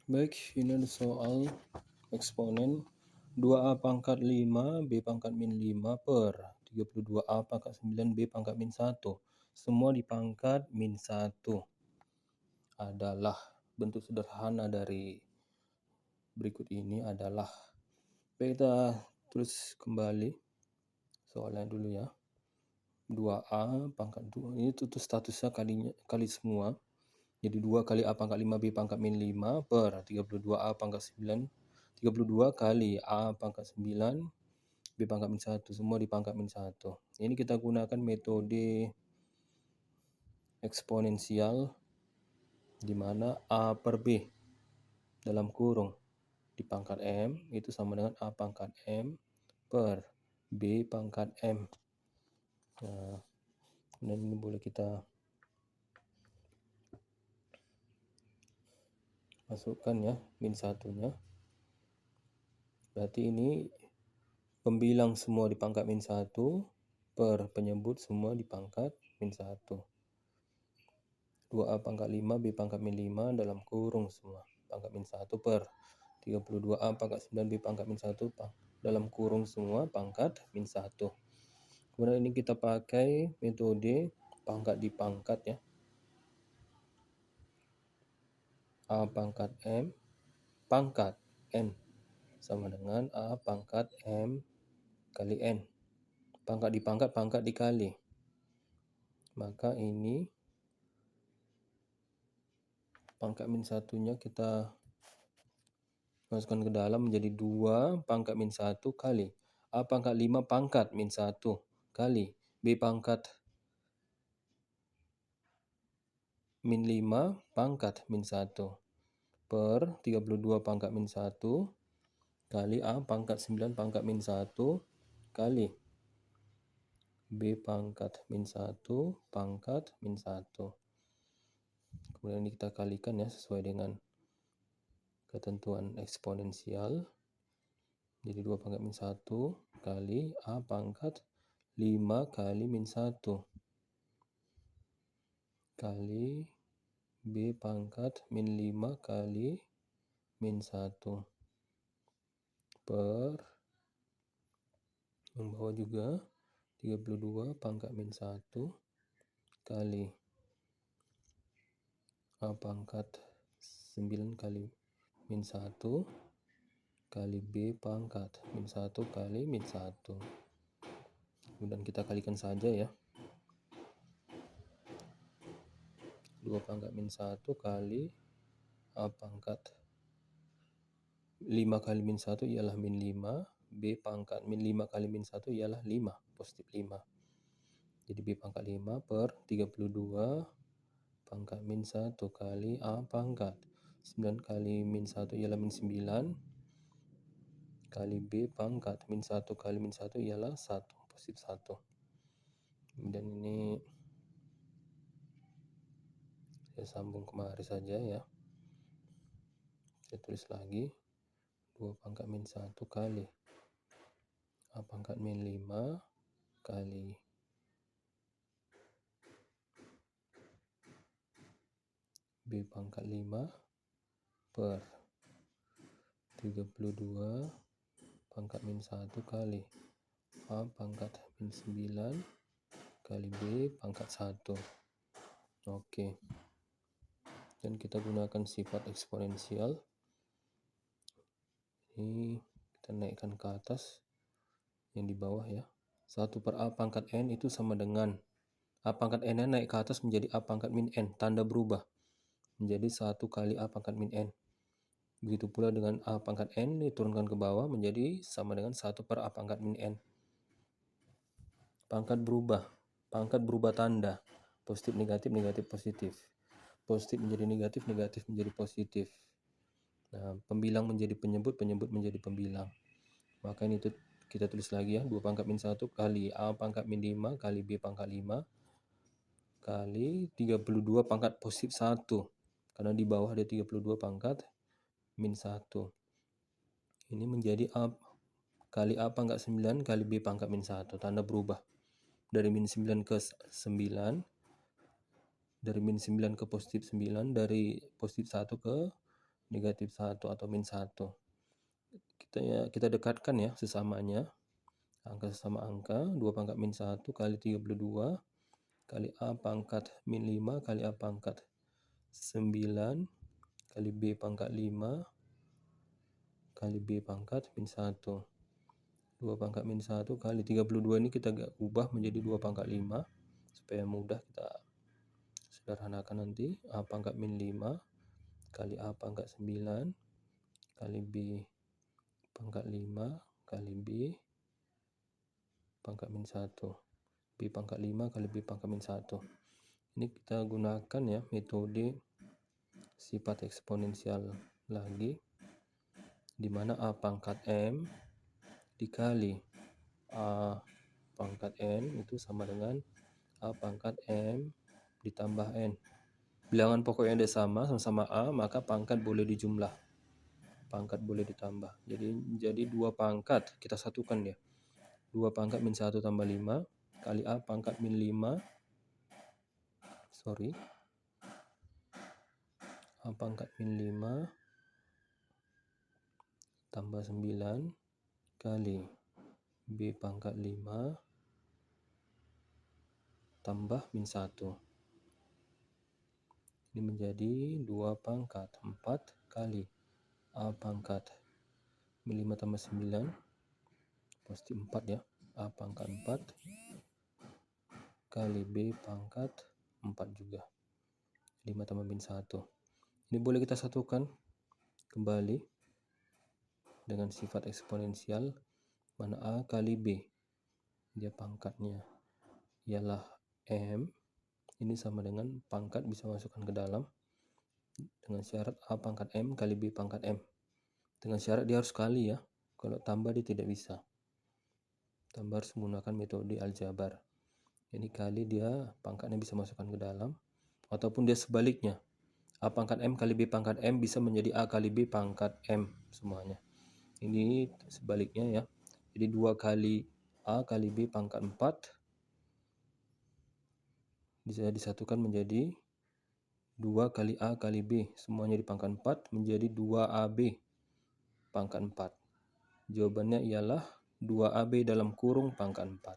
Baik, ini ada soal eksponen 2A pangkat 5 B pangkat min 5 per 32A pangkat 9 B pangkat min 1. Semua di pangkat min 1 adalah bentuk sederhana dari berikut ini adalah. Baik, kita tulis kembali soalnya dulu ya. 2A pangkat 2 ini itu statusnya kali semua. Jadi 2 kali A pangkat 5 B pangkat min 5 per 32A pangkat 9. 32 kali A pangkat 9 B pangkat min 1. Semua di pangkat min 1. Ini kita gunakan metode eksponensial di mana A per B dalam kurung di pangkat M itu sama dengan A pangkat M per B pangkat M. Nah, dan ini boleh kita masukkan ya min satunya. Berarti ini pembilang semua di pangkat min 1 per penyebut semua di pangkat min 1. 2A pangkat 5 B pangkat min 5 dalam kurung semua pangkat min 1 per 32A pangkat 9 B pangkat min 1 dalam kurung semua pangkat min 1. Kemudian ini kita pakai metode pangkat di pangkat ya. A pangkat M pangkat N sama dengan A pangkat M kali N. Pangkat di pangkat, pangkat dikali. Maka ini pangkat min satunya kita masukkan ke dalam menjadi 2 pangkat min 1 kali A pangkat 5 pangkat min 1 kali B pangkat min 5 pangkat min 1 per 32 pangkat min 1 kali A pangkat 9 pangkat min 1 kali B pangkat min 1 pangkat min 1. Kemudian ini kita kalikan ya sesuai dengan ketentuan eksponensial. Jadi 2 pangkat min 1 kali A pangkat 5 kali min 1 kali B pangkat min 5 kali min 1 per yang bawah juga 32 pangkat min 1 kali A pangkat 9 kali min 1 kali B pangkat min 1 kali min 1. Kemudian kita kalikan saja ya. 2 pangkat min 1 kali A pangkat 5 kali min 1 ialah min 5. B pangkat min 5 kali min 1 ialah 5, positif 5. Jadi B pangkat 5 per 32 pangkat min 1 kali A pangkat 9 kali min 1 ialah min 9 kali B pangkat min 1 kali min 1 ialah 1, positif 1. Kemudian ini saya sambung kemari saja ya. Saya tulis lagi 2 pangkat min 1 kali A pangkat min 5 kali B pangkat 5 per 32 pangkat min 1 kali A pangkat min 9 kali B pangkat 1. Oke. Dan kita gunakan sifat eksponensial. Ini kita naikkan ke atas yang di bawah ya. 1 per A pangkat N itu sama dengan A pangkat N naik ke atas menjadi A pangkat min N. Tanda berubah menjadi 1 kali A pangkat min N. Begitu pula dengan A pangkat N diturunkan ke bawah menjadi sama dengan 1 per A pangkat min N. Pangkat berubah tanda. Positif, negatif, negatif, positif. Positif menjadi negatif, negatif menjadi positif. Nah, pembilang menjadi penyebut, penyebut menjadi pembilang. Maka ini kita tulis lagi ya. 2 pangkat min 1 kali A pangkat min 5 kali B pangkat 5 kali 32 pangkat positif 1. Karena di bawah ada 32 pangkat min 1. Ini menjadi A kali A pangkat 9 kali B pangkat min 1. Tanda berubah. Dari min 9 ke 9. Dari min 9 ke positif 9. Dari positif 1 ke negatif 1 atau min 1. Kita dekatkan ya sesamanya. Angka sesama angka, 2 pangkat min 1 kali 32 kali A pangkat min 5 kali A pangkat 9 kali B pangkat 5 kali B pangkat min 1. 2 pangkat min 1 kali 32 ini kita ubah menjadi 2 pangkat 5 supaya mudah kita sederhanakan nanti. A pangkat min 5 kali A pangkat 9 kali B pangkat 5 kali B pangkat min 1. B pangkat 5 kali B pangkat min 1. Ini kita gunakan ya metode sifat eksponensial lagi, di mana A pangkat M dikali A pangkat N itu sama dengan A pangkat M ditambah N. Bilangan pokoknya ada sama-sama A, maka pangkat boleh dijumlah. Pangkat boleh ditambah. Jadi 2 pangkat kita satukan ya. 2 pangkat min 1 tambah 5 kali A pangkat min 5. A pangkat min 5 tambah 9 kali B pangkat 5 tambah min 1. Ini menjadi 2 pangkat 4 kali A pangkat min 5 tambah 9. Pasti 4 ya. A pangkat 4 kali B pangkat 4 juga. 5 tambah min 1. Ini boleh kita satukan kembali dengan sifat eksponensial, mana A kali B. Dia pangkatnya ialah M. Ini sama dengan pangkat bisa masukkan ke dalam. Dengan syarat A pangkat M kali B pangkat M. Dengan syarat dia harus kali ya. Kalau tambah dia tidak bisa. Tambah harus menggunakan metode aljabar. Ini kali dia pangkatnya bisa masukkan ke dalam. Ataupun dia sebaliknya. A pangkat M kali B pangkat M bisa menjadi A kali B pangkat M semuanya. Ini sebaliknya ya. Jadi 2 kali A kali B pangkat 4 bisa disatukan menjadi 2 kali A kali B. Semuanya di pangkat 4 menjadi 2AB pangkat 4. Jawabannya ialah 2AB dalam kurung pangkat 4.